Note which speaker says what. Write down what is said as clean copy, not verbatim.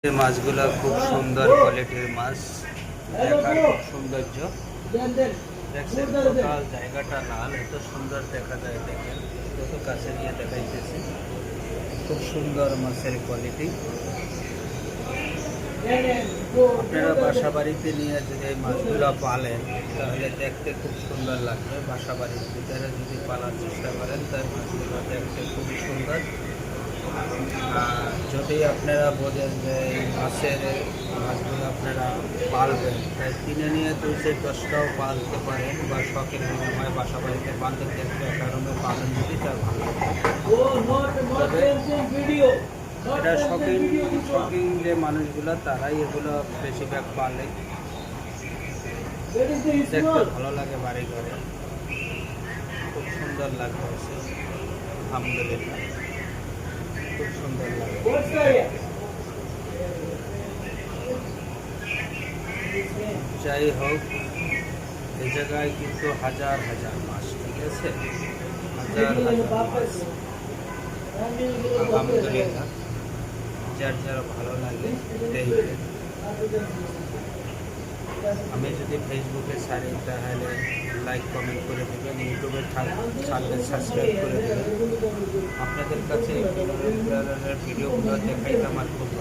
Speaker 1: এই মাছগুলো খুব সুন্দর কোয়ালিটির মাছ, দেখার খুব সৌন্দর্য। দেখছেন টোটাল জায়গাটা লাল, এত সুন্দর দেখা যায়। দেখেন কত কাছে নিয়ে দেখাইতেছি, খুব সুন্দর মাছের কোয়ালিটি। আপনারা বাসা বাড়িতে নিয়ে যদি এই মাছগুলো পালেন তাহলে দেখতে খুব সুন্দর লাগবে। বাসা বাড়ির ভিতরে যদি পালার চেষ্টা করেন তাই মাছগুলো দেখতে খুবই সুন্দর। যদি আপনারা বোঝেন যে এই মাছগুলো আপনারা পালবেন, তাই কিনে নিয়ে 2-10টাও পালতে পারেন, বা শখের বিনিময়ে বাসা বাড়িতে পালতে দেখতে কারণে পালন যদি তার ভালো। তবে এটা শখিং যে মানুষগুলো তারাই এগুলো বেশিরভাগ পালে, দেখতে ভালো লাগে। বাড়ি ঘরে খুব সুন্দর লাগতেছে, আলহামদুলিল্লাহ খুব সুন্দর লাগে। যাই হোক, এই জায়গায় কিন্তু হাজার হাজার মাছ, ঠিক আছে, হাজার হাজার মাছ। আলহামদুলিল্লাহ, যার যারা ভালো লাগে দেখবেন। আমি যদি ফেসবুকে ছাড়ি তাহলে লাইক কমেন্ট করে দেবেন, ইউটিউবে ছাড়লে সাবস্ক্রাইব করে দেবেন। আপনাদের কাছে এই ধরনের ভিডিওগুলো দেখাইতে আমার খুব ভালো।